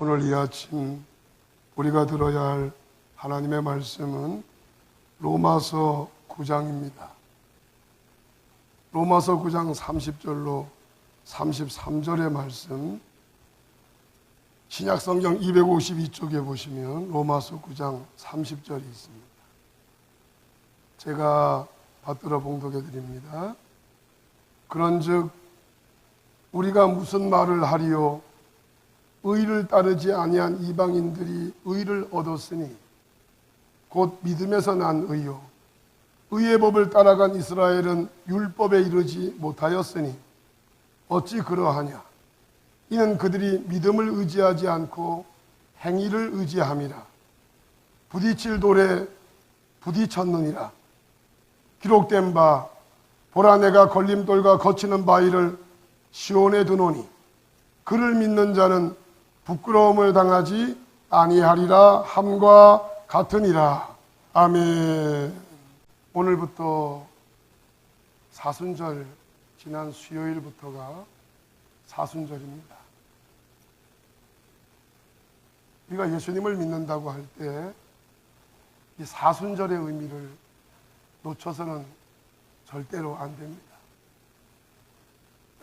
오늘 이 아침 우리가 들어야 할 하나님의 말씀은 로마서 9장입니다. 로마서 9장 30절로 33절의 말씀, 신약성경 252쪽에 보시면 로마서 9장 30절이 있습니다. 제가 받들어 봉독해 드립니다. 그런즉 우리가 무슨 말을 하리요? 의를 따르지 아니한 이방인들이 의를 얻었으니 곧 믿음에서 난 의요, 의의 법을 따라간 이스라엘은 율법에 이르지 못하였으니 어찌 그러하냐? 이는 그들이 믿음을 의지하지 않고 행위를 의지함이라. 부딪힐 돌에 부딪혔느니라. 기록된 바 보라, 내가 걸림돌과 거치는 바위를 시온에 두노니 그를 믿는 자는 부끄러움을 당하지 아니하리라 함과 같으니라. 아멘. 오늘부터 사순절, 지난 수요일부터가 사순절입니다. 우리가 예수님을 믿는다고 할 때 이 사순절의 의미를 놓쳐서는 절대로 안 됩니다.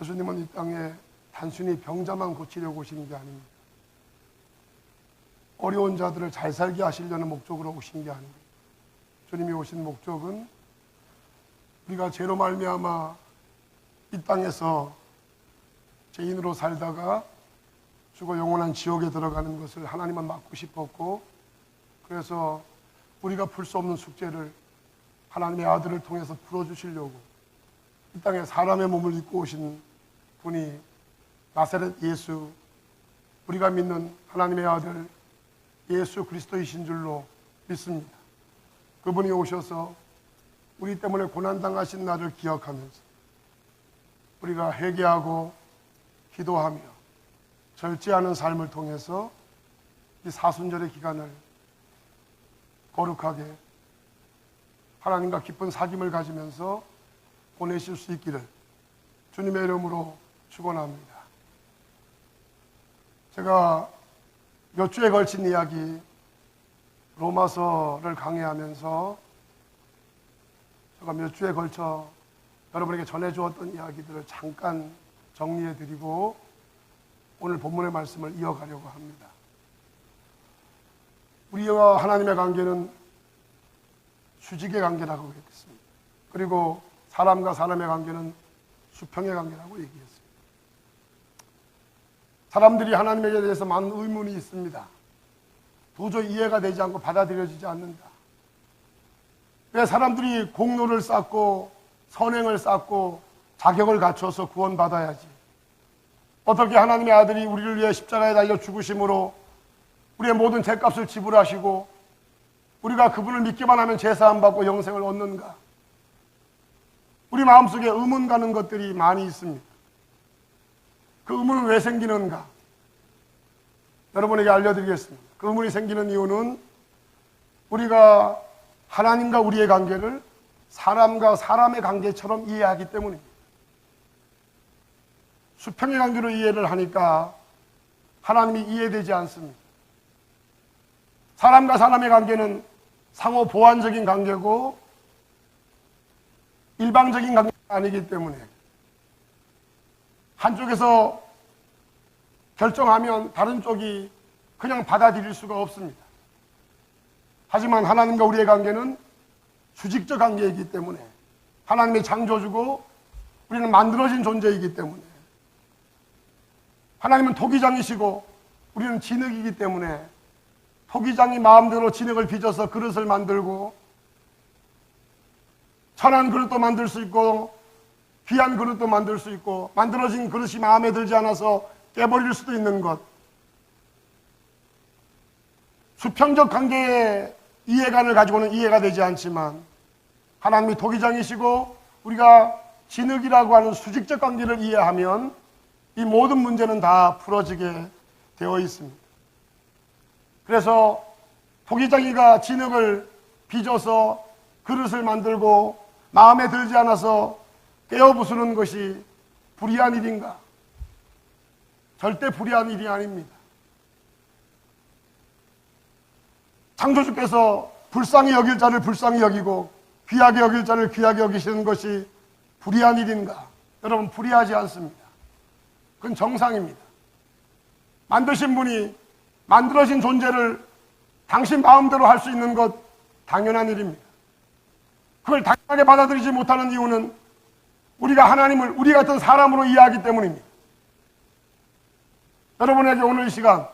예수님은 이 땅에 단순히 병자만 고치려고 오신 게 아닙니다. 어려운 자들을 잘 살게 하시려는 목적으로 오신 게 아닙니다. 주님이 오신 목적은 우리가 죄로 말미암아 이 땅에서 죄인으로 살다가 죽어 영원한 지옥에 들어가는 것을 하나님은 막고 싶었고, 그래서 우리가 풀 수 없는 숙제를 하나님의 아들을 통해서 풀어주시려고 이 땅에 사람의 몸을 입고 오신 분이 나사렛 예수, 우리가 믿는 하나님의 아들 예수 그리스도이신 줄로 믿습니다. 그분이 오셔서 우리 때문에 고난당하신 날을 기억하면서 우리가 회개하고 기도하며 절제하는 삶을 통해서 이 사순절의 기간을 거룩하게 하나님과 깊은 사귐을 가지면서 보내실 수 있기를 주님의 이름으로 축원합니다. 제가 몇 주에 걸친 이야기, 로마서를 강의하면서 제가 몇 주에 걸쳐 여러분에게 전해주었던 이야기들을 잠깐 정리해드리고 오늘 본문의 말씀을 이어가려고 합니다. 우리와 하나님의 관계는 수직의 관계라고 얘기했습니다. 그리고 사람과 사람의 관계는 수평의 관계라고 얘기했습니다. 사람들이 하나님에 대해서 많은 의문이 있습니다. 도저히 이해가 되지 않고 받아들여지지 않는다. 왜 사람들이 공로를 쌓고 선행을 쌓고 자격을 갖춰서 구원받아야지, 어떻게 하나님의 아들이 우리를 위해 십자가에 달려 죽으심으로 우리의 모든 죄값을 지불하시고 우리가 그분을 믿기만 하면 죄사함 받고 영생을 얻는가? 우리 마음속에 의문 가는 것들이 많이 있습니다. 그 의문은 왜 생기는가? 여러분에게 알려드리겠습니다. 그 의문이 생기는 이유는 우리가 하나님과 우리의 관계를 사람과 사람의 관계처럼 이해하기 때문입니다. 수평의 관계로 이해를 하니까 하나님이 이해되지 않습니다. 사람과 사람의 관계는 상호 보완적인 관계고 일방적인 관계가 아니기 때문에 한쪽에서 결정하면 다른 쪽이 그냥 받아들일 수가 없습니다. 하지만 하나님과 우리의 관계는 수직적 관계이기 때문에, 하나님의 창조주고 우리는 만들어진 존재이기 때문에, 하나님은 토기장이시고 우리는 진흙이기 때문에 토기장이 마음대로 진흙을 빚어서 그릇을 만들고 천한 그릇도 만들 수 있고 귀한 그릇도 만들 수 있고, 만들어진 그릇이 마음에 들지 않아서 깨버릴 수도 있는 것, 수평적 관계의 이해관을 가지고는 이해가 되지 않지만 하나님이 토기장이시고 우리가 진흙이라고 하는 수직적 관계를 이해하면 이 모든 문제는 다 풀어지게 되어 있습니다. 그래서 토기장이가 진흙을 빚어서 그릇을 만들고 마음에 들지 않아서 깨어 부수는 것이 불의한 일인가? 절대 불의한 일이 아닙니다. 창조주께서 불쌍히 여길 자를 불쌍히 여기고 귀하게 여길 자를 귀하게 여기시는 것이 불의한 일인가? 여러분, 불의하지 않습니다. 그건 정상입니다. 만드신 분이 만들어진 존재를 당신 마음대로 할 수 있는 것 당연한 일입니다. 그걸 당연하게 받아들이지 못하는 이유는 우리가 하나님을 우리 같은 사람으로 이해하기 때문입니다. 여러분에게 오늘 이 시간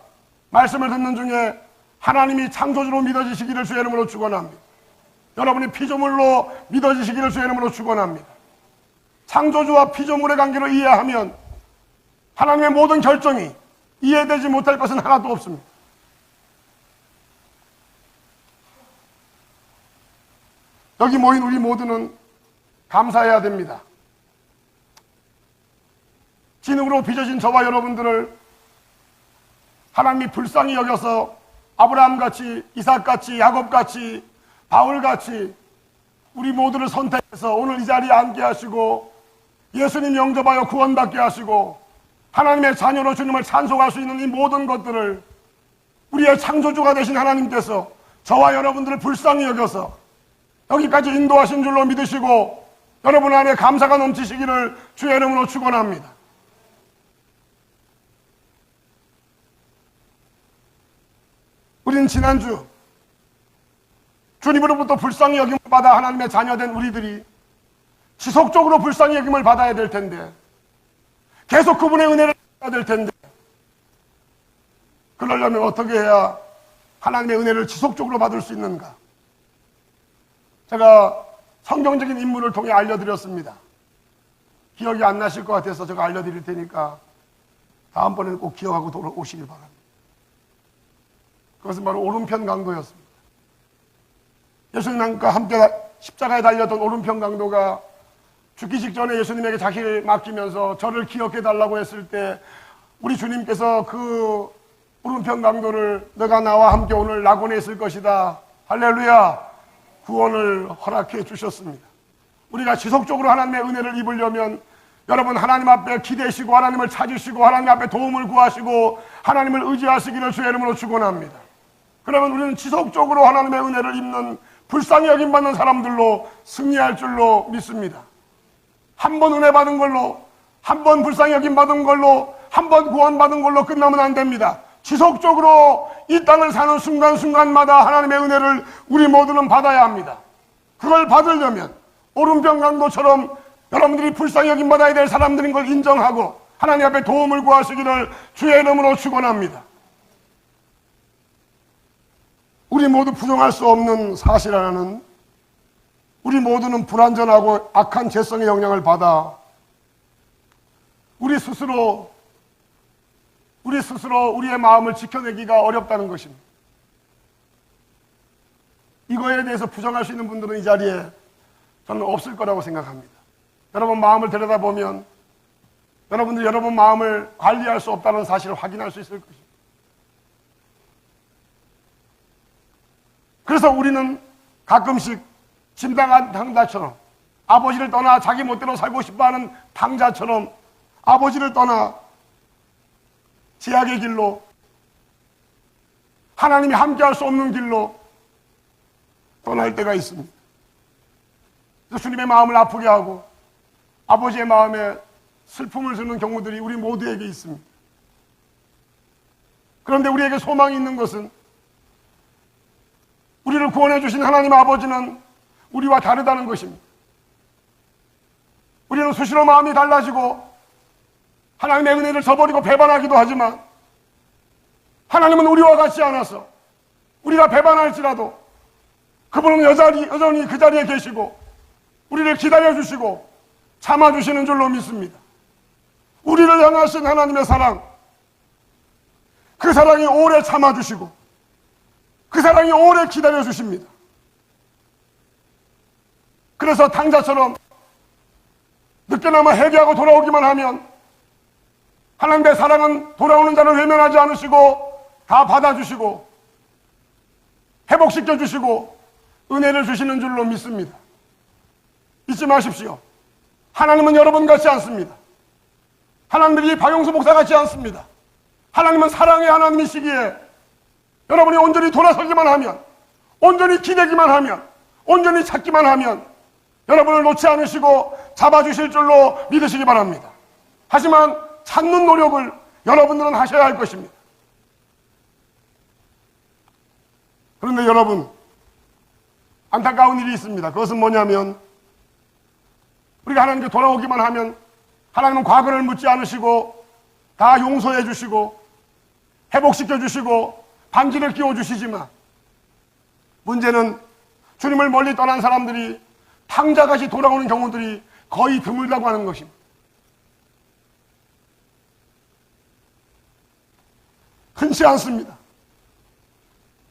말씀을 듣는 중에 하나님이 창조주로 믿어지시기를 주의 이름으로 축원합니다. 여러분이 피조물로 믿어지시기를 주의 이름으로 축원합니다. 창조주와 피조물의 관계를 이해하면 하나님의 모든 결정이 이해되지 못할 것은 하나도 없습니다. 여기 모인 우리 모두는 감사해야 됩니다. 진흙으로 빚어진 저와 여러분들을 하나님이 불쌍히 여겨서 아브라함같이, 이삭같이, 야곱같이, 바울같이 우리 모두를 선택해서 오늘 이 자리에 앉게 하시고 예수님 영접하여 구원받게 하시고 하나님의 자녀로 주님을 찬송할 수 있는 이 모든 것들을 우리의 창조주가 되신 하나님께서 저와 여러분들을 불쌍히 여겨서 여기까지 인도하신 줄로 믿으시고 여러분 안에 감사가 넘치시기를 주의 이름으로 축원합니다. 우리는 지난주 주님으로부터 불쌍히 여김을 받아 하나님의 자녀된 우리들이 지속적으로 불쌍히 여김을 받아야 될 텐데 계속 그분의 은혜를 받아야 될 텐데 그러려면 어떻게 해야 하나님의 은혜를 지속적으로 받을 수 있는가? 제가 성경적인 인물을 통해 알려드렸습니다. 기억이 안 나실 것 같아서 제가 알려드릴 테니까 다음번에는 꼭 기억하고 돌아오시길 바랍니다. 그것은 바로 오른편 강도였습니다. 예수님과 함께 십자가에 달렸던 오른편 강도가 죽기 직전에 예수님에게 자기를 맡기면서 저를 기억해 달라고 했을 때 우리 주님께서 그 오른편 강도를 너가 나와 함께 오늘 낙원에 있을 것이다, 할렐루야, 구원을 허락해 주셨습니다. 우리가 지속적으로 하나님의 은혜를 입으려면 여러분 하나님 앞에 기대시고 하나님을 찾으시고 하나님 앞에 도움을 구하시고 하나님을 의지하시기를 주의 이름으로 축원합니다. 그러면 우리는 지속적으로 하나님의 은혜를 입는 불쌍히 여김받는 사람들로 승리할 줄로 믿습니다. 한 번 은혜 받은 걸로, 한 번 불쌍히 여김받은 걸로, 한 번 구원받은 걸로 끝나면 안 됩니다. 지속적으로 이 땅을 사는 순간순간마다 하나님의 은혜를 우리 모두는 받아야 합니다. 그걸 받으려면 오른편 강도처럼 여러분들이 불쌍히 여김받아야 될 사람들인 걸 인정하고 하나님 앞에 도움을 구하시기를 주의 이름으로 축원합니다. 우리 모두 부정할 수 없는 사실 하나는 우리 모두는 불완전하고 악한 죄성의 영향을 받아 우리 스스로 우리의 마음을 지켜내기가 어렵다는 것입니다. 이거에 대해서 부정할 수 있는 분들은 이 자리에 저는 없을 거라고 생각합니다. 여러분 마음을 들여다보면 여러분들이 여러분 마음을 관리할 수 없다는 사실을 확인할 수 있을 것입니다. 그래서 우리는 가끔씩 짐당한 당자처럼 아버지를 떠나 자기 멋대로 살고 싶어하는 당자처럼 아버지를 떠나 제약의 길로 하나님이 함께할 수 없는 길로 떠날 때가 있습니다. 그래서 주님의 마음을 아프게 하고 아버지의 마음에 슬픔을 주는 경우들이 우리 모두에게 있습니다. 그런데 우리에게 소망이 있는 것은 우리를 구원해 주신 하나님 아버지는 우리와 다르다는 것입니다. 우리는 수시로 마음이 달라지고 하나님의 은혜를 저버리고 배반하기도 하지만 하나님은 우리와 같지 않아서 우리가 배반할지라도 그분은 여전히 그 자리에 계시고 우리를 기다려주시고 참아주시는 줄로 믿습니다. 우리를 향하신 하나님의 사랑, 그 사랑이 오래 참아주시고 그 사랑이 오래 기다려주십니다. 그래서 당자처럼 늦게나마 회개하고 돌아오기만 하면 하나님의 사랑은 돌아오는 자를 외면하지 않으시고 다 받아주시고 회복시켜주시고 은혜를 주시는 줄로 믿습니다. 잊지 마십시오. 하나님은 여러분 같지 않습니다. 하나님은 이 박용수 목사 같지 않습니다. 하나님은 사랑의 하나님이시기에 여러분이 온전히 돌아서기만 하면 온전히 기대기만 하면, 온전히 찾기만 하면 여러분을 놓지 않으시고 잡아주실 줄로 믿으시기 바랍니다. 하지만 찾는 노력을 여러분들은 하셔야 할 것입니다. 그런데 여러분, 안타까운 일이 있습니다. 그것은 뭐냐면, 우리가 하나님께 돌아오기만 하면 하나님은 과거를 묻지 않으시고 다 용서해 주시고 회복시켜 주시고 반지를 끼워 주시지만, 문제는 주님을 멀리 떠난 사람들이 탕자같이 돌아오는 경우들이 거의 드물다고 하는 것입니다. 흔치 않습니다.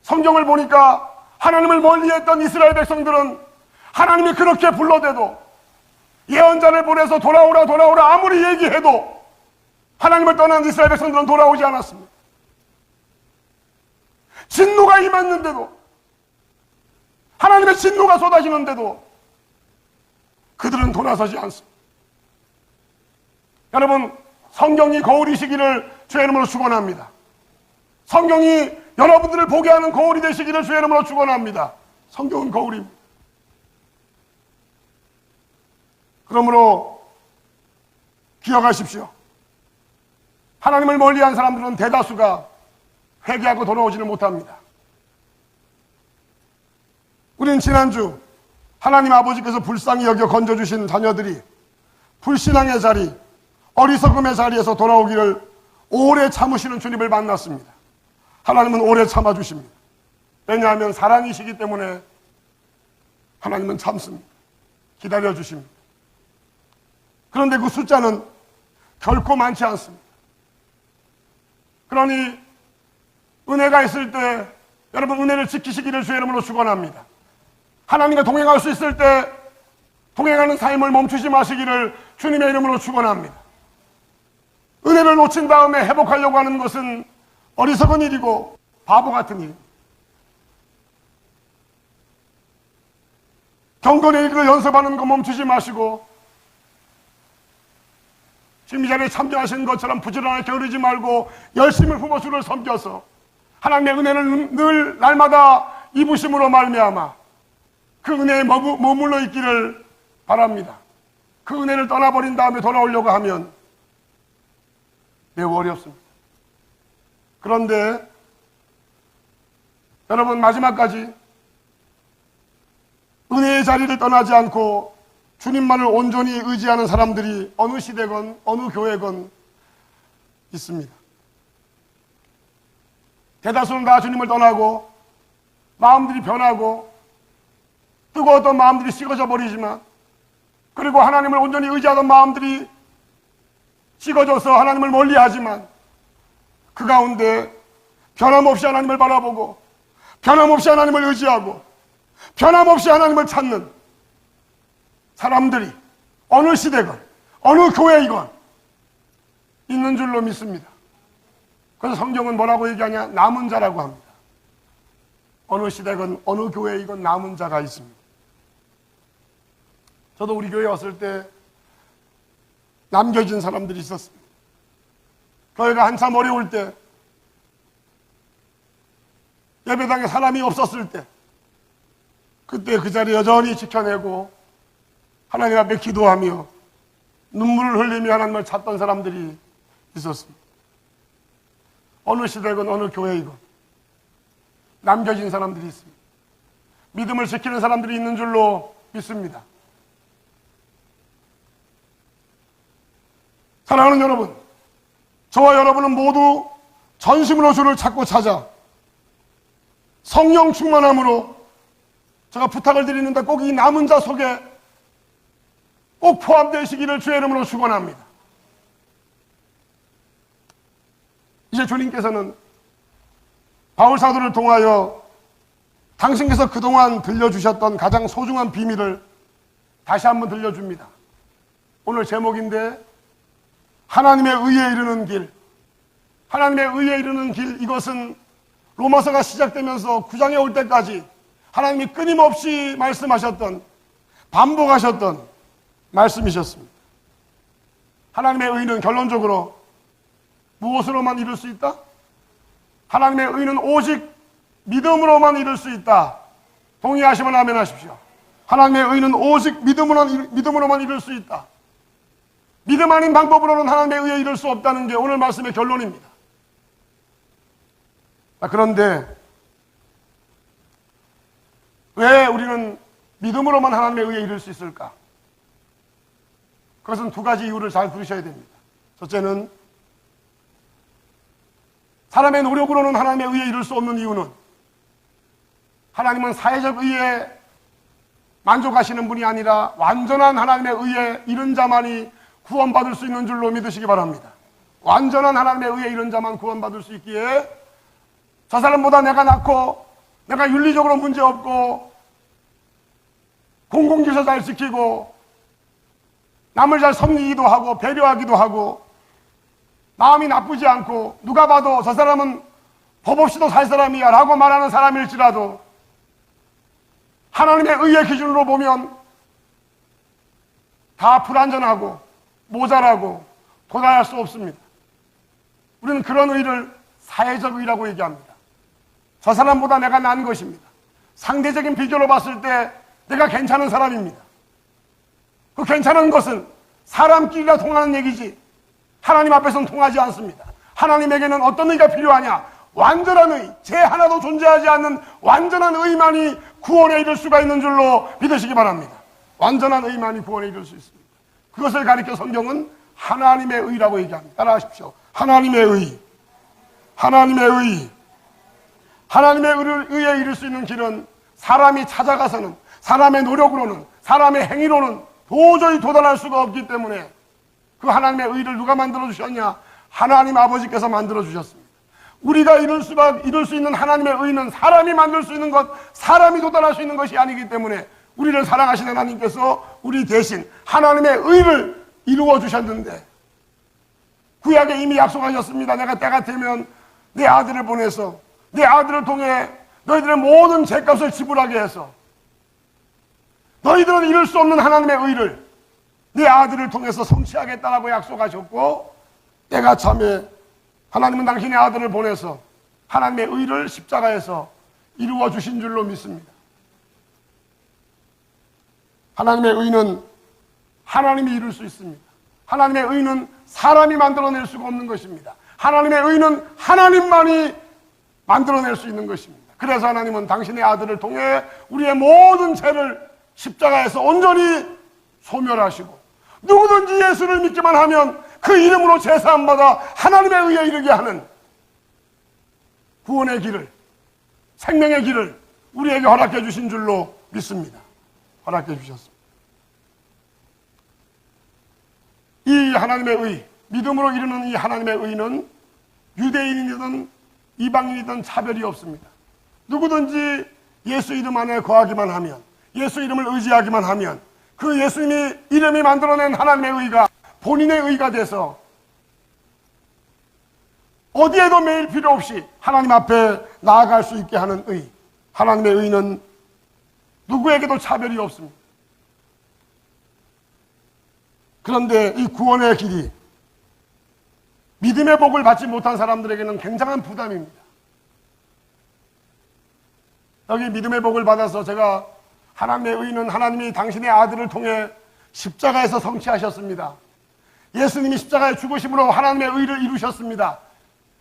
성경을 보니까 하나님을 멀리했던 이스라엘 백성들은 하나님이 그렇게 불러대도, 예언자를 보내서 돌아오라 돌아오라 아무리 얘기해도 하나님을 떠난 이스라엘 백성들은 돌아오지 않았습니다. 진노가 임했는데도, 하나님의 진노가 쏟아지는데도 그들은 돌아서지 않습니다. 여러분, 성경이 거울이시기를 주의 이름으로 축원합니다. 성경이 여러분들을 보게 하는 거울이 되시기를 주의 이름으로 축원합니다. 성경은 거울입니다. 그러므로 기억하십시오. 하나님을 멀리한 사람들은 대다수가 회개하고 돌아오지는 못합니다. 우리는 지난주 하나님 아버지께서 불쌍히 여겨 건져주신 자녀들이 불신앙의 자리, 어리석음의 자리에서 돌아오기를 오래 참으시는 주님을 만났습니다. 하나님은 오래 참아주십니다. 왜냐하면 사랑이시기 때문에 하나님은 참습니다. 기다려주십니다. 그런데 그 숫자는 결코 많지 않습니다. 그러니 은혜가 있을 때 여러분 은혜를 지키시기를 주의 이름으로 축원합니다. 하나님과 동행할 수 있을 때 동행하는 삶을 멈추지 마시기를 주님의 이름으로 축원합니다. 은혜를 놓친 다음에 회복하려고 하는 것은 어리석은 일이고 바보 같은 일입니다. 경건의 일을 연습하는 거 멈추지 마시고 지금 이 자리에 참여하신 것처럼 부지런하게 게으르지 말고 열심히 부모 주를 섬겨서 하나님의 은혜를 늘 날마다 입으심으로 말미암아 그 은혜에 머물러 있기를 바랍니다. 그 은혜를 떠나버린 다음에 돌아오려고 하면 매우 어렵습니다. 그런데 여러분, 마지막까지 은혜의 자리를 떠나지 않고 주님만을 온전히 의지하는 사람들이 어느 시대건 어느 교회건 있습니다. 대다수는 다 주님을 떠나고 마음들이 변하고 뜨거웠던 마음들이 식어져 버리지만, 그리고 하나님을 온전히 의지하던 마음들이 식어져서 하나님을 멀리하지만 그 가운데 변함없이 하나님을 바라보고 변함없이 하나님을 의지하고 변함없이 하나님을 찾는 사람들이 어느 시대건 어느 교회이건 있는 줄로 믿습니다. 그래서 성경은 뭐라고 얘기하냐? 남은 자라고 합니다. 어느 시대건 어느 교회이건 남은 자가 있습니다. 저도 우리 교회에 왔을 때 남겨진 사람들이 있었습니다. 교회가 한참 어려울 때, 예배당에 사람이 없었을 때, 그때 그 자리 여전히 지켜내고 하나님 앞에 기도하며 눈물을 흘리며 하나님을 찾던 사람들이 있었습니다. 어느 시대건 어느 교회이건 남겨진 사람들이 있습니다. 믿음을 지키는 사람들이 있는 줄로 믿습니다. 사랑하는 여러분, 저와 여러분은 모두 전심으로 주를 찾고 찾아 성령 충만함으로, 제가 부탁을 드리는데 꼭 이 남은 자 속에 꼭 포함되시기를 주의 이름으로 축원합니다. 이제 주님께서는 바울 사도를 통하여 당신께서 그동안 들려주셨던 가장 소중한 비밀을 다시 한번 들려줍니다. 오늘 제목인데 하나님의 의에 이르는 길. 하나님의 의에 이르는 길, 이것은 로마서가 시작되면서 9장에 올 때까지 하나님이 끊임없이 말씀하셨던, 반복하셨던 말씀이셨습니다. 하나님의 의는 결론적으로 무엇으로만 이룰 수 있다? 하나님의 의는 오직 믿음으로만 이룰 수 있다. 동의하시면 아멘 하십시오. 하나님의 의는 오직 믿음으로만 이룰 수 있다. 믿음 아닌 방법으로는 하나님의 의에 이룰 수 없다는 게 오늘 말씀의 결론입니다. 그런데 왜 우리는 믿음으로만 하나님의 의에 이룰 수 있을까? 그것은 두 가지 이유를 잘 들으셔야 됩니다. 첫째는 사람의 노력으로는 하나님의 의에 이룰 수 없는 이유는 하나님은 사회적 의에 만족하시는 분이 아니라 완전한 하나님의 의에 이른 자만이 구원받을 수 있는 줄로 믿으시기 바랍니다. 완전한 하나님의 의에 이른 자만 구원받을 수 있기에 저 사람보다 내가 낫고 내가 윤리적으로 문제없고 공공질서 잘 지키고 남을 잘 섬기기도 하고 배려하기도 하고 마음이 나쁘지 않고 누가 봐도 저 사람은 법 없이도 살 사람이야 라고 말하는 사람일지라도 하나님의 의의 기준으로 보면 다 불완전하고 모자라고 도달할 수 없습니다. 우리는 그런 의를 사회적 의라고 얘기합니다. 저 사람보다 내가 나은 것입니다. 상대적인 비교로 봤을 때 내가 괜찮은 사람입니다. 그 괜찮은 것은 사람끼리나 통하는 얘기지 하나님 앞에서는 통하지 않습니다. 하나님에게는 어떤 의가 필요하냐? 완전한 의, 죄 하나도 존재하지 않는 완전한 의만이 구원에 이를 수가 있는 줄로 믿으시기 바랍니다. 완전한 의만이 구원에 이를 수 있습니다. 그것을 가리켜 성경은 하나님의 의라고 얘기합니다. 따라하십시오. 하나님의 의. 하나님의 의. 하나님의 의에 이를 수 있는 길은 사람이 찾아가서는 사람의 노력으로는 사람의 행위로는 도저히 도달할 수가 없기 때문에 그 하나님의 의를 누가 만들어 주셨냐? 하나님 아버지께서 만들어 주셨습니다. 우리가 이룰 수 있는 하나님의 의는 사람이 만들 수 있는 것, 사람이 도달할 수 있는 것이 아니기 때문에 우리를 사랑하신 하나님께서 우리 대신 하나님의 의를 이루어 주셨는데 구약에 이미 약속하셨습니다. 내가 때가 되면 내 아들을 보내서 내 아들을 통해 너희들의 모든 죄값을 지불하게 해서 너희들은 이룰 수 없는 하나님의 의를 내 아들을 통해서 성취하겠다라고 약속하셨고 때가 참에 하나님은 당신의 아들을 보내서 하나님의 의를 십자가에서 이루어 주신 줄로 믿습니다. 하나님의 의는 하나님이 이룰 수 있습니다. 하나님의 의는 사람이 만들어낼 수가 없는 것입니다. 하나님의 의는 하나님만이 만들어낼 수 있는 것입니다. 그래서 하나님은 당신의 아들을 통해 우리의 모든 죄를 십자가에서 온전히 소멸하시고 누구든지 예수를 믿기만 하면 그 이름으로 제사함받아 하나님의 의에 이르게 하는 구원의 길을, 생명의 길을 우리에게 허락해 주신 줄로 믿습니다. 허락해 주셨습니다. 이 하나님의 의, 믿음으로 이루는 이 하나님의 의는 유대인이든 이방인이든 차별이 없습니다. 누구든지 예수 이름 안에 거하기만 하면, 예수 이름을 의지하기만 하면 그 예수님이 이름이 만들어낸 하나님의 의가 본인의 의가 돼서 어디에도 매일 필요 없이 하나님 앞에 나아갈 수 있게 하는 의, 하나님의 의는 누구에게도 차별이 없습니다. 그런데 이 구원의 길이 믿음의 복을 받지 못한 사람들에게는 굉장한 부담입니다. 여기 믿음의 복을 받아서 제가 하나님의 의는 하나님이 당신의 아들을 통해 십자가에서 성취하셨습니다. 예수님이 십자가에 죽으심으로 하나님의 의를 이루셨습니다.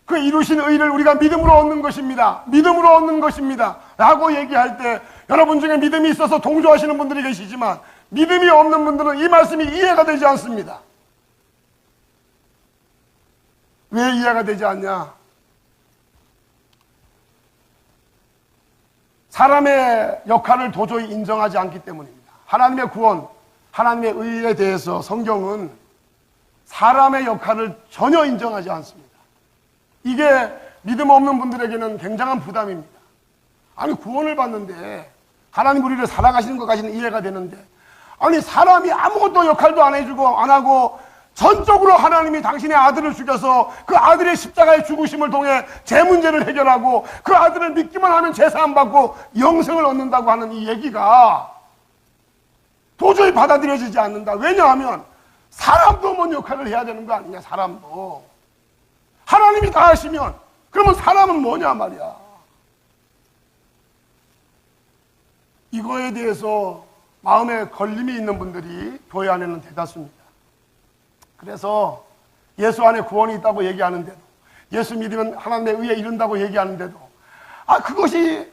그 이루신 의를 우리가 믿음으로 얻는 것입니다. 믿음으로 얻는 것입니다. 라고 얘기할 때 여러분 중에 믿음이 있어서 동조하시는 분들이 계시지만 믿음이 없는 분들은 이 말씀이 이해가 되지 않습니다. 왜 이해가 되지 않냐? 사람의 역할을 도저히 인정하지 않기 때문입니다. 하나님의 구원, 하나님의 의에 대해서 성경은 사람의 역할을 전혀 인정하지 않습니다. 이게 믿음 없는 분들에게는 굉장한 부담입니다. 아니 구원을 받는데 하나님 우리를 사랑하시는 것까지는 이해가 되는데 아니 사람이 아무것도 역할도 안 해주고 안 하고 전적으로 하나님이 당신의 아들을 죽여서 그 아들의 십자가의 죽으심을 통해 제 문제를 해결하고 그 아들을 믿기만 하면 제사함 받고 영생을 얻는다고 하는 이 얘기가 도저히 받아들여지지 않는다. 왜냐하면 사람도 뭔 역할을 해야 되는 거 아니냐. 사람도 하나님이 다 하시면 그러면 사람은 뭐냐 말이야. 이거에 대해서 마음에 걸림이 있는 분들이 교회 안에는 대다수입니다. 그래서 예수 안에 구원이 있다고 얘기하는데도, 예수 믿으면 하나님의 의에 이른다고 얘기하는데도 그것이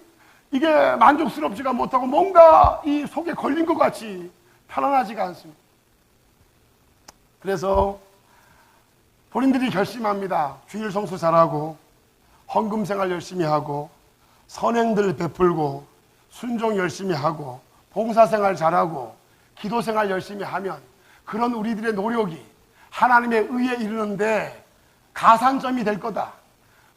이게 만족스럽지가 못하고 뭔가 이 속에 걸린 것 같이 편안하지가 않습니다. 그래서 본인들이 결심합니다. 주일 성수 잘하고 헌금 생활 열심히 하고 선행들 베풀고 순종 열심히 하고 봉사생활 잘하고 기도생활 열심히 하면 그런 우리들의 노력이 하나님의 의에 이르는데 가산점이 될 거다.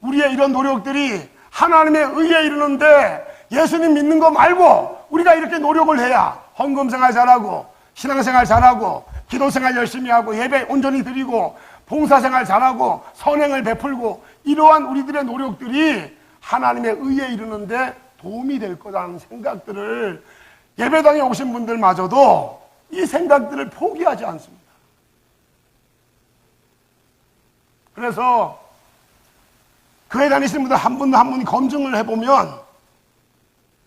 우리의 이런 노력들이 하나님의 의에 이르는데 예수님 믿는 거 말고 우리가 이렇게 노력을 해야 헌금생활 잘하고 신앙생활 잘하고 기도생활 열심히 하고 예배 온전히 드리고 봉사생활 잘하고 선행을 베풀고 이러한 우리들의 노력들이 하나님의 의에 이르는데 도움이 될 거라는 생각들을 예배당에 오신 분들마저도 이 생각들을 포기하지 않습니다. 그래서 교회 다니시는 분들 한 분 한 분 검증을 해보면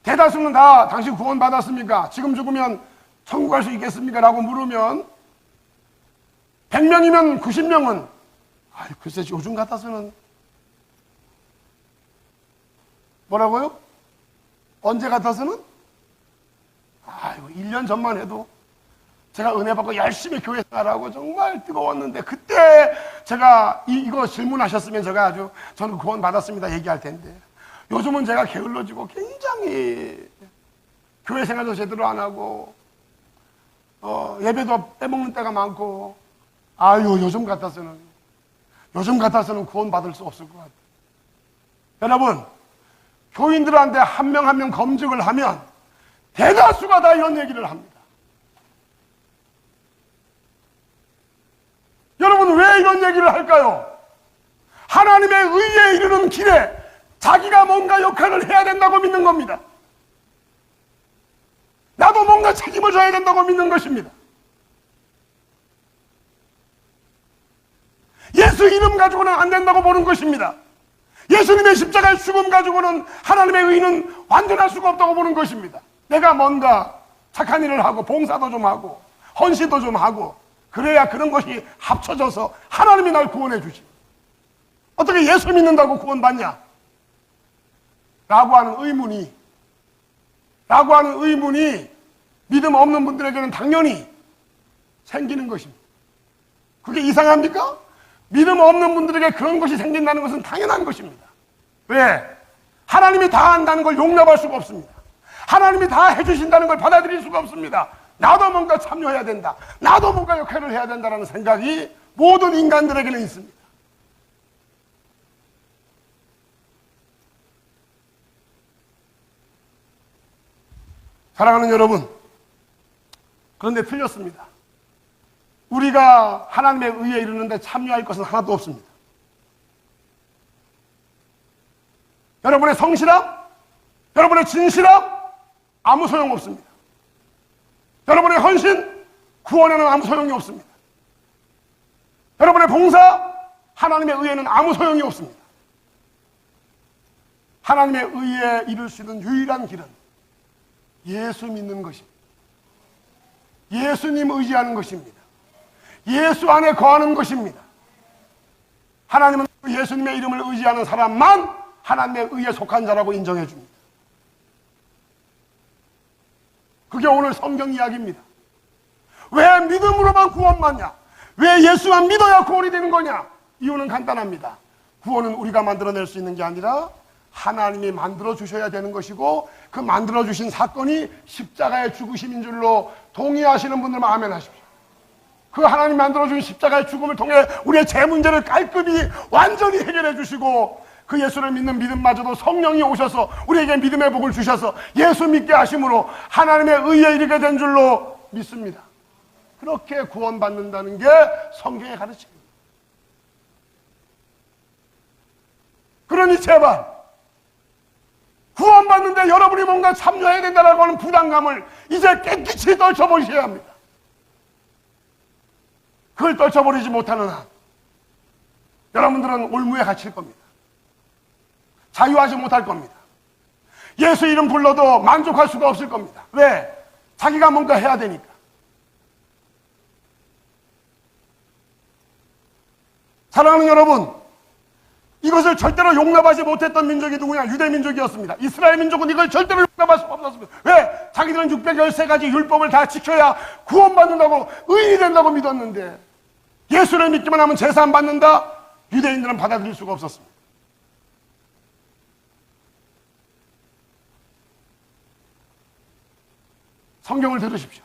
대다수는 다 당신 구원 받았습니까? 지금 죽으면 천국 갈 수 있겠습니까? 라고 물으면 100명이면 90명은 글쎄 요즘 같아서는 뭐라고요? 언제 같아서는? 1년 전만 해도 제가 은혜 받고 열심히 교회 생활하고 정말 뜨거웠는데 그때 제가 이거 질문하셨으면 제가 저는 구원 받았습니다 얘기할 텐데 요즘은 제가 게을러지고 굉장히 교회 생활도 제대로 안 하고 예배도 빼먹는 때가 많고 요즘 같아서는 구원 받을 수 없을 것 같아요. 여러분 교인들한테 한 명 한 명 검증을 하면 대다수가 다 이런 얘기를 합니다. 여러분 왜 이런 얘기를 할까요? 하나님의 의에 이르는 길에 자기가 뭔가 역할을 해야 된다고 믿는 겁니다. 나도 뭔가 책임을 져야 된다고 믿는 것입니다. 예수 이름 가지고는 안 된다고 보는 것입니다. 예수님의 십자가의 죽음 가지고는 하나님의 의는 완전할 수가 없다고 보는 것입니다. 내가 뭔가 착한 일을 하고 봉사도 좀 하고 헌신도 좀 하고 그래야 그런 것이 합쳐져서 하나님이 날 구원해 주지. 어떻게 예수 믿는다고 구원받냐? 라고 하는 의문이 믿음 없는 분들에게는 당연히 생기는 것입니다. 그게 이상합니까? 믿음 없는 분들에게 그런 것이 생긴다는 것은 당연한 것입니다. 왜? 하나님이 다 한다는 걸 용납할 수가 없습니다. 하나님이 다 해주신다는 걸 받아들일 수가 없습니다. 나도 뭔가 참여해야 된다. 나도 뭔가 역할을 해야 된다는 생각이 모든 인간들에게는 있습니다. 사랑하는 여러분, 그런데 틀렸습니다. 우리가 하나님의 의에 이르는데 참여할 것은 하나도 없습니다. 여러분의 성실함, 여러분의 진실함, 아무 소용없습니다. 여러분의 헌신, 구원에는 아무 소용이 없습니다. 여러분의 봉사, 하나님의 의에는 아무 소용이 없습니다. 하나님의 의에 이룰 수 있는 유일한 길은 예수 믿는 것입니다. 예수님 의지하는 것입니다. 예수 안에 거하는 것입니다. 하나님은 예수님의 이름을 의지하는 사람만 하나님의 의에 속한 자라고 인정해 줍니다. 그게 오늘 성경 이야기입니다. 왜 믿음으로만 구원받냐? 왜 예수만 믿어야 구원이 되는 거냐? 이유는 간단합니다. 구원은 우리가 만들어낼 수 있는 게 아니라 하나님이 만들어 주셔야 되는 것이고 그 만들어 주신 사건이 십자가의 죽으심인 줄로 동의하시는 분들만 아멘 하십시오. 그 하나님 만들어 주신 십자가의 죽음을 통해 우리의 죄 문제를 깔끔히 완전히 해결해 주시고 그 예수를 믿는 믿음마저도 성령이 오셔서 우리에게 믿음의 복을 주셔서 예수 믿게 하심으로 하나님의 의에 이르게 된 줄로 믿습니다. 그렇게 구원받는다는 게 성경의 가르침입니다. 그러니 제발 구원받는데 여러분이 뭔가 참여해야 된다고 하는 부담감을 이제 깨끗이 떨쳐버리셔야 합니다. 그걸 떨쳐버리지 못하는 한 여러분들은 올무에 갇힐 겁니다. 자유하지 못할 겁니다. 예수 이름 불러도 만족할 수가 없을 겁니다. 왜? 자기가 뭔가 해야 되니까. 사랑하는 여러분, 이것을 절대로 용납하지 못했던 민족이 누구냐? 유대 민족이었습니다. 이스라엘 민족은 이걸 절대로 용납할 수가 없었습니다. 왜? 자기들은 613가지 율법을 다 지켜야 구원받는다고, 의인이 된다고 믿었는데, 예수를 믿기만 하면 제사 안 받는다? 유대인들은 받아들일 수가 없었습니다. 성경을 들으십시오.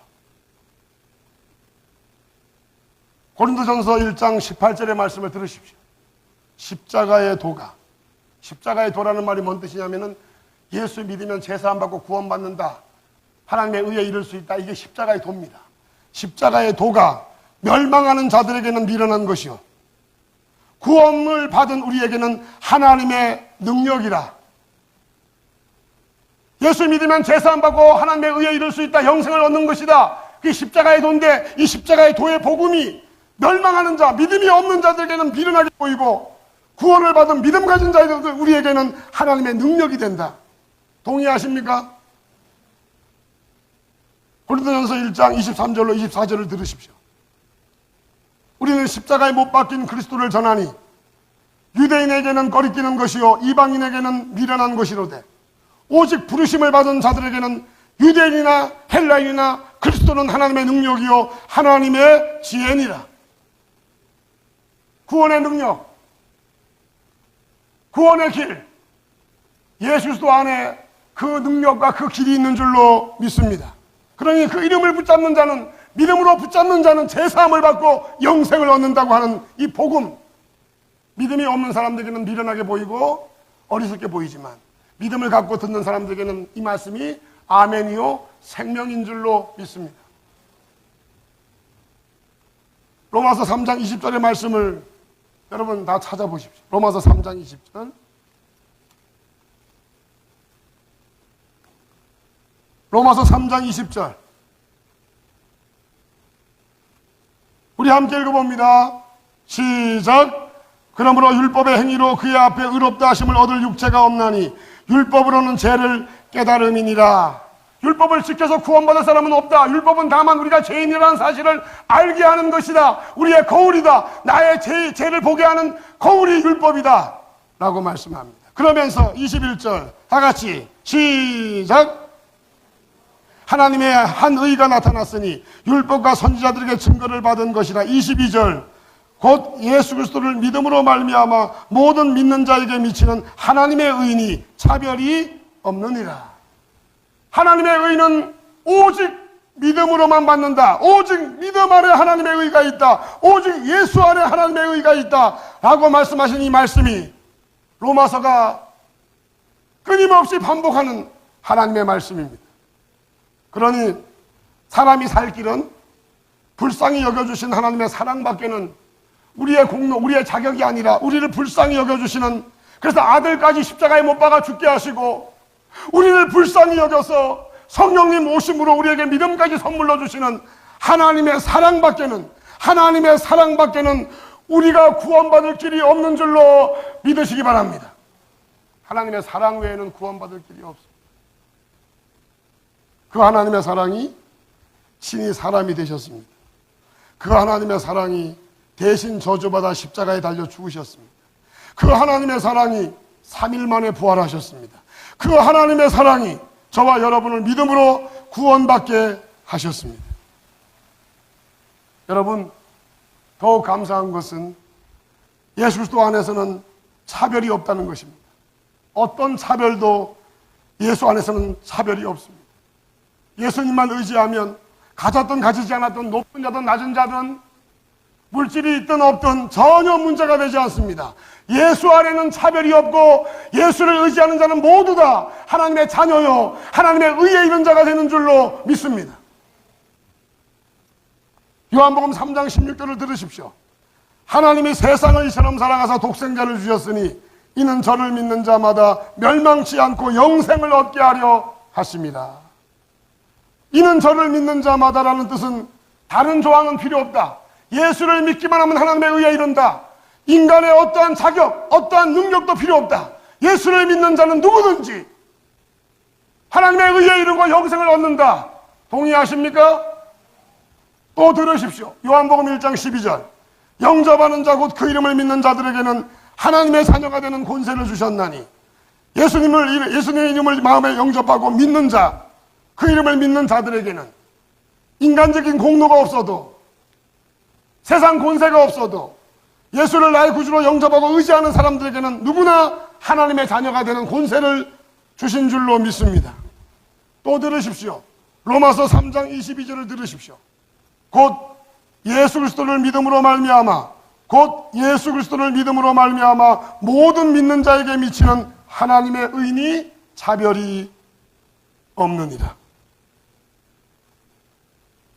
고린도전서 1장 18절의 말씀을 들으십시오. 십자가의 도가. 십자가의 도라는 말이 뭔 뜻이냐면은 예수 믿으면 제사 안 받고 구원받는다, 하나님의 의에 이를 수 있다, 이게 십자가의 도입니다. 십자가의 도가 멸망하는 자들에게는 미련한 것이요 구원을 받은 우리에게는 하나님의 능력이라. 예수 믿으면 제사 안 받고 하나님의 의에 이를 수 있다, 영생을 얻는 것이다. 그게 십자가의 도인데, 이 십자가의 도의 복음이 멸망하는 자, 믿음이 없는 자들에게는 미련하게 보이고, 구원을 받은 믿음 가진 자들 우리에게는 하나님의 능력이 된다. 동의하십니까? 고린도전서 1장 23절로 24절을 들으십시오. 우리는 십자가에 못 박힌 그리스도를 전하니 유대인에게는 거리끼는 것이요 이방인에게는 미련한 것이로되 오직 부르심을 받은 자들에게는 유대인이나 헬라인이나 그리스도는 하나님의 능력이요 하나님의 지혜니라. 구원의 능력, 구원의 길, 예수 그리스도 안에 그 능력과 그 길이 있는 줄로 믿습니다. 그러니 그 이름을 붙잡는 자는, 믿음으로 붙잡는 자는 제사함을 받고 영생을 얻는다고 하는 이 복음, 믿음이 없는 사람들에게는 미련하게 보이고 어리석게 보이지만 믿음을 갖고 듣는 사람들에게는 이 말씀이 아멘이요 생명인 줄로 믿습니다. 로마서 3장 20절의 말씀을 여러분 다 찾아보십시오. 로마서 3장 20절. 로마서 3장 20절. 우리 함께 읽어봅니다. 시작. 그러므로 율법의 행위로 그의 앞에 의롭다 하심을 얻을 육체가 없나니 율법으로는 죄를 깨달음이니라. 율법을 지켜서 구원받을 사람은 없다. 율법은 다만 우리가 죄인이라는 사실을 알게 하는 것이다. 우리의 거울이다. 나의 죄를 보게 하는 거울이 율법이다 라고 말씀합니다. 그러면서 21절 다 같이 시작. 하나님의 한 의가 나타났으니 율법과 선지자들에게 증거를 받은 것이라. 22절 곧 예수 그리스도를 믿음으로 말미암아 모든 믿는 자에게 미치는 하나님의 의인이 차별이 없느니라. 하나님의 의는 오직 믿음으로만 받는다. 오직 믿음 안에 하나님의 의가 있다. 오직 예수 안에 하나님의 의가 있다 라고 말씀하신 이 말씀이 로마서가 끊임없이 반복하는 하나님의 말씀입니다. 그러니 사람이 살 길은 불쌍히 여겨주신 하나님의 사랑밖에는 우리의 공로, 우리의 자격이 아니라 우리를 불쌍히 여겨주시는, 그래서 아들까지 십자가에 못 박아 죽게 하시고 우리를 불쌍히 여겨서 성령님 오심으로 우리에게 믿음까지 선물로 주시는 하나님의 사랑밖에는 우리가 구원받을 길이 없는 줄로 믿으시기 바랍니다. 하나님의 사랑 외에는 구원받을 길이 없습니다. 그 하나님의 사랑이 신이 사람이 되셨습니다. 그 하나님의 사랑이 대신 저주받아 십자가에 달려 죽으셨습니다. 그 하나님의 사랑이 3일 만에 부활하셨습니다. 그 하나님의 사랑이 저와 여러분을 믿음으로 구원받게 하셨습니다. 여러분, 더욱 감사한 것은 예수 그리스도 안에서는 차별이 없다는 것입니다. 어떤 차별도 예수 안에서는 차별이 없습니다. 예수님만 의지하면 가졌든 가지지 않았든 높은 자든 낮은 자든 물질이 있든 없든 전혀 문제가 되지 않습니다. 예수 안에는 차별이 없고 예수를 의지하는 자는 모두 다 하나님의 자녀요 하나님의 의에 이른 자가 되는 줄로 믿습니다. 요한복음 3장 16절을 들으십시오. 하나님이 세상을 이처럼 사랑하사 독생자를 주셨으니 이는 저를 믿는 자마다 멸망치 않고 영생을 얻게 하려 하십니다. 이는 저를 믿는 자마다라는 뜻은 다른 조항은 필요 없다. 예수를 믿기만 하면 하나님의 의에 이른다. 인간의 어떠한 자격, 어떠한 능력도 필요 없다. 예수를 믿는 자는 누구든지 하나님의 의에 이르고 영생을 얻는다. 동의하십니까? 또 들으십시오. 요한복음 1장 12절. 영접하는 자 곧 그 이름을 믿는 자들에게는 하나님의 자녀가 되는 권세를 주셨나니, 예수님의 이름을 마음에 영접하고 믿는 자, 그 이름을 믿는 자들에게는 인간적인 공로가 없어도, 세상 권세가 없어도 예수를 나의 구주로 영접하고 의지하는 사람들에게는 누구나 하나님의 자녀가 되는 권세를 주신 줄로 믿습니다. 또 들으십시오. 로마서 3장 22절을 들으십시오. 곧 예수 그리스도를 믿음으로 말미암아 모든 믿는 자에게 미치는 하나님의 의인이 차별이 없느니라.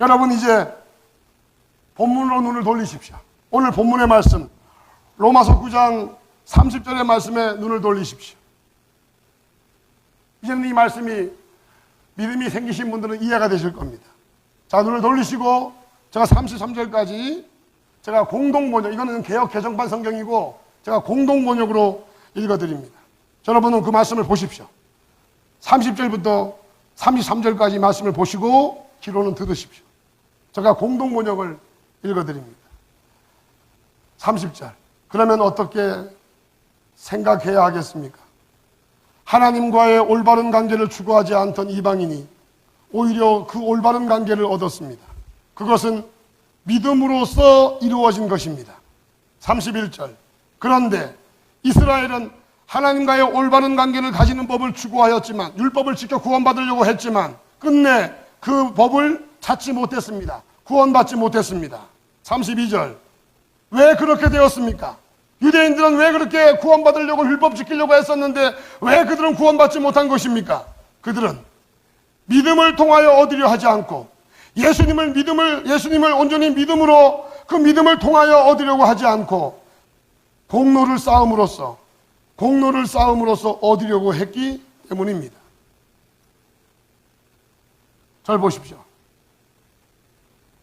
여러분, 이제 본문으로 눈을 돌리십시오. 오늘 본문의 말씀, 로마서 9장 30절의 말씀에 눈을 돌리십시오. 이제는 이 말씀이 믿음이 생기신 분들은 이해가 되실 겁니다. 자, 눈을 돌리시고 제가 33절까지 제가 공동번역, 이거는 개역 개정판 성경이고 제가 공동번역으로 읽어드립니다. 여러분은 그 말씀을 보십시오. 30절부터 33절까지 말씀을 보시고 기로는 들으십시오. 제가 공동번역을 읽어드립니다. 30절. 그러면 어떻게 생각해야 하겠습니까? 하나님과의 올바른 관계를 추구하지 않던 이방인이 오히려 그 올바른 관계를 얻었습니다. 그것은 믿음으로써 이루어진 것입니다. 31절. 그런데 이스라엘은 하나님과의 올바른 관계를 가지는 법을 추구하였지만, 율법을 지켜 구원받으려고 했지만 끝내 그 법을 찾지 못했습니다. 구원받지 못했습니다. 32절. 왜 그렇게 되었습니까? 유대인들은 왜 그렇게 구원받으려고 율법 지키려고 했었는데 왜 그들은 구원받지 못한 것입니까? 그들은 믿음을 통하여 얻으려 하지 않고 예수님을 온전히 믿음으로, 그 믿음을 통하여 얻으려고 하지 않고 공로를 쌓음으로써 얻으려고 했기 때문입니다. 잘 보십시오.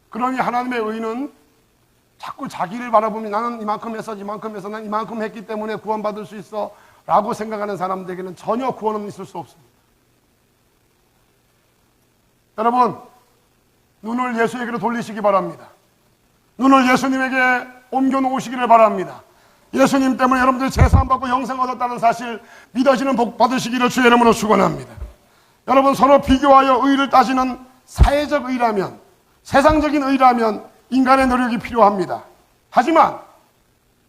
그러니 하나님의 의는 자꾸 자기를 바라보면 나는 이만큼 해서 난 이만큼 했기 때문에 구원받을 수 있어 라고 생각하는 사람들에게는 전혀 구원은 있을 수 없습니다. 여러분, 눈을 예수에게로 돌리시기 바랍니다. 눈을 예수님에게 옮겨놓으시기를 바랍니다. 예수님 때문에 여러분들이 제사함 받고 영생 얻었다는 사실 믿어지는 복 받으시기를 주의 이름으로 축원합니다. 여러분, 서로 비교하여 의를 따지는 사회적 의라면, 세상적인 의라면 인간의 노력이 필요합니다. 하지만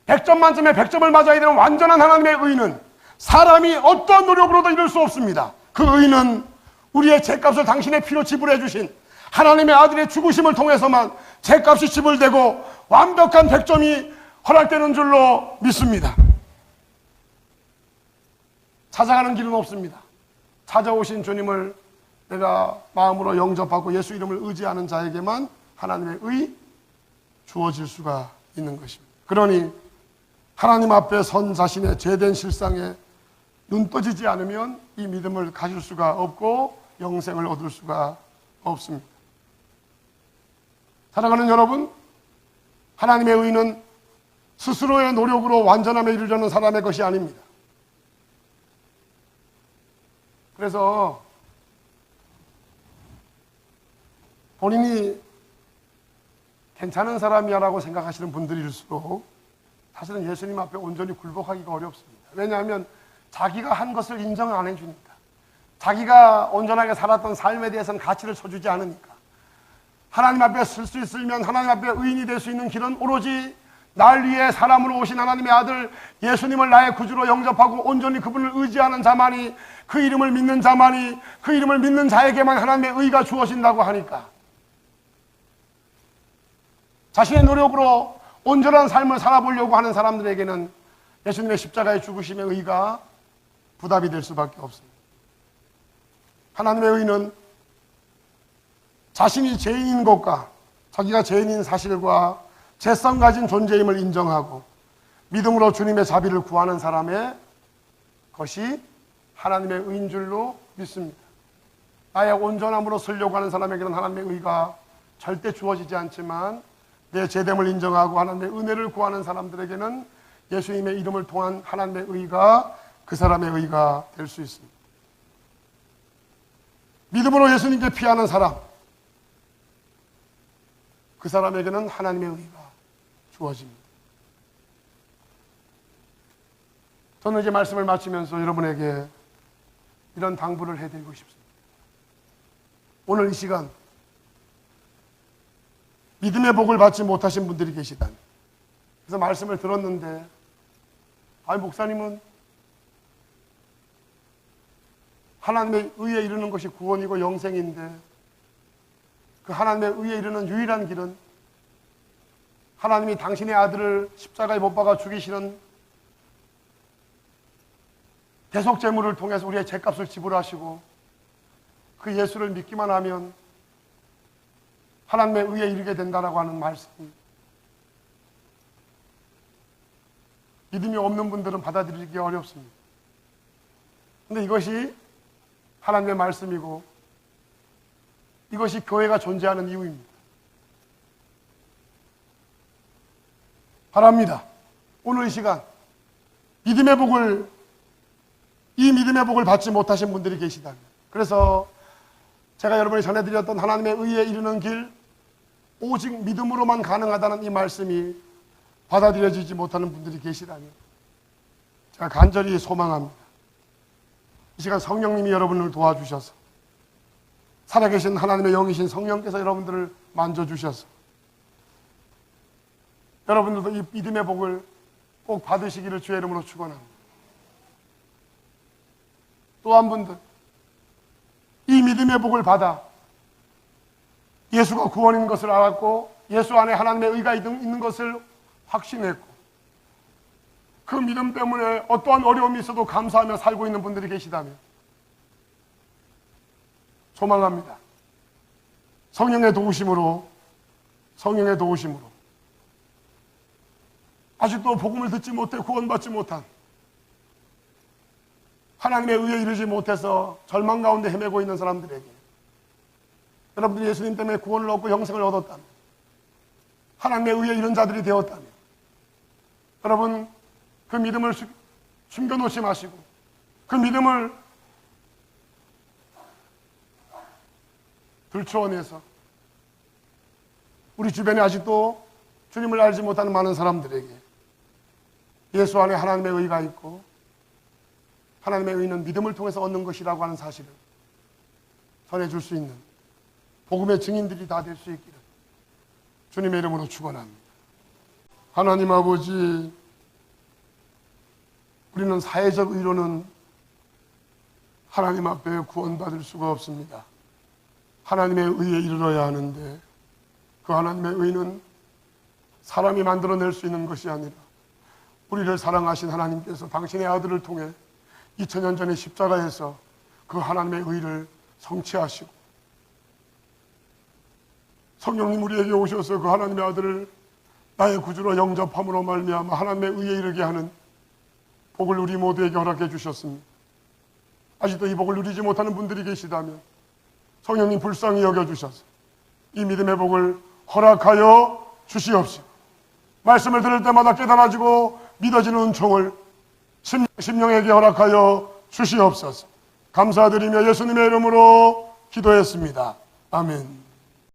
100점 만점에 100점을 맞아야 되는 완전한 하나님의 의는 사람이 어떤 노력으로도 이룰 수 없습니다. 그 의는 우리의 죄값을 당신의 피로 지불해 주신 하나님의 아들의 죽으심을 통해서만 죄값이 지불되고 완벽한 100점이 허락되는 줄로 믿습니다. 찾아가는 길은 없습니다. 찾아오신 주님을 내가 마음으로 영접하고 예수 이름을 의지하는 자에게만 하나님의 의 주어질 수가 있는 것입니다. 그러니 하나님 앞에 선 자신의 죄된 실상에 눈 떠지지 않으면 이 믿음을 가질 수가 없고 영생을 얻을 수가 없습니다. 사랑하는 여러분, 하나님의 의는 스스로의 노력으로 완전함에 이르려는 사람의 것이 아닙니다. 그래서 본인이 괜찮은 사람이야 라고 생각하시는 분들일수록 사실은 예수님 앞에 온전히 굴복하기가 어렵습니다. 왜냐하면 자기가 한 것을 인정을 안 해주니까, 자기가 온전하게 살았던 삶에 대해서는 가치를 쳐주지 않으니까, 하나님 앞에 쓸 수 있으면 하나님 앞에 의인이 될 수 있는 길은 오로지 날 위해 사람으로 오신 하나님의 아들 예수님을 나의 구주로 영접하고 온전히 그분을 의지하는 자만이, 그 이름을 믿는 자만이, 그 이름을 믿는 자에게만 하나님의 의가 주어진다고 하니까 자신의 노력으로 온전한 삶을 살아보려고 하는 사람들에게는 예수님의 십자가의 죽으심의 의가 부담이 될 수밖에 없습니다. 하나님의 의는 자신이 죄인인 것과 자기가 죄인인 사실과 죄성 가진 존재임을 인정하고 믿음으로 주님의 자비를 구하는 사람의 것이 하나님의 의인 줄로 믿습니다. 나의 온전함으로 쓰려고 하는 사람에게는 하나님의 의가 절대 주어지지 않지만 내 죄됨을 인정하고 하나님의 은혜를 구하는 사람들에게는 예수님의 이름을 통한 하나님의 의가 그 사람의 의가 될 수 있습니다. 믿음으로 예수님께 피하는 사람, 그 사람에게는 하나님의 의가 주어집니다. 저는 이제 말씀을 마치면서 여러분에게 이런 당부를 해드리고 싶습니다. 오늘 이 시간 믿음의 복을 받지 못하신 분들이 계시다면, 그래서 말씀을 들었는데 목사님은 하나님의 의에 이르는 것이 구원이고 영생인데 그 하나님의 의에 이르는 유일한 길은 하나님이 당신의 아들을 십자가에 못 박아 죽이시는 대속제물을 통해서 우리의 죄값을 지불하시고 그 예수를 믿기만 하면 하나님의 의에 이르게 된다라고 하는 말씀입니다. 믿음이 없는 분들은 받아들이기 어렵습니다. 그런데 이것이 하나님의 말씀이고 이것이 교회가 존재하는 이유입니다. 바랍니다. 오늘 이 시간 이 믿음의 복을 받지 못하신 분들이 계시다면, 그래서 제가 여러분이 전해드렸던 하나님의 의에 이르는 길, 오직 믿음으로만 가능하다는 이 말씀이 받아들여지지 못하는 분들이 계시다면 제가 간절히 소망합니다. 이 시간 성령님이 여러분을 도와주셔서, 살아계신 하나님의 영이신 성령께서 여러분들을 만져주셔서 여러분들도 이 믿음의 복을 꼭 받으시기를 주의 이름으로 축원합니다. 또 한 분들, 이 믿음의 복을 받아 예수가 구원인 것을 알았고 예수 안에 하나님의 의가 있는 것을 확신했고 그 믿음 때문에 어떠한 어려움이 있어도 감사하며 살고 있는 분들이 계시다면 소망합니다. 성령의 도우심으로 아직도 복음을 듣지 못해 구원받지 못한, 하나님의 의에 이르지 못해서 절망 가운데 헤매고 있는 사람들에게 여러분들이 예수님 때문에 구원을 얻고 영생을 얻었다면, 하나님의 의에 이른 자들이 되었다면, 여러분 그 믿음을 숨겨놓지 마시고 그 믿음을 들추어내서 우리 주변에 아직도 주님을 알지 못하는 많은 사람들에게 예수 안에 하나님의 의가 있고 하나님의 의는 믿음을 통해서 얻는 것이라고 하는 사실을 전해줄 수 있는 복음의 증인들이 다 될 수 있기를 주님의 이름으로 축원합니다. 하나님 아버지, 우리는 사회적 의로는 하나님 앞에 구원받을 수가 없습니다. 하나님의 의에 이르러야 하는데 그 하나님의 의는 사람이 만들어낼 수 있는 것이 아니라 우리를 사랑하신 하나님께서 당신의 아들을 통해 2000년 전에 십자가에서 그 하나님의 의를 성취하시고 성령님 우리에게 오셔서 그 하나님의 아들을 나의 구주로 영접함으로 말미암아 하나님의 의에 이르게 하는 복을 우리 모두에게 허락해 주셨습니다. 아직도 이 복을 누리지 못하는 분들이 계시다면 성령님 불쌍히 여겨주셔서 이 믿음의 복을 허락하여 주시옵시고, 말씀을 들을 때마다 깨달아지고 믿어지는 은총을 심령에게 허락하여 주시옵소서. 감사드리며 예수님의 이름으로 기도했습니다. 아멘.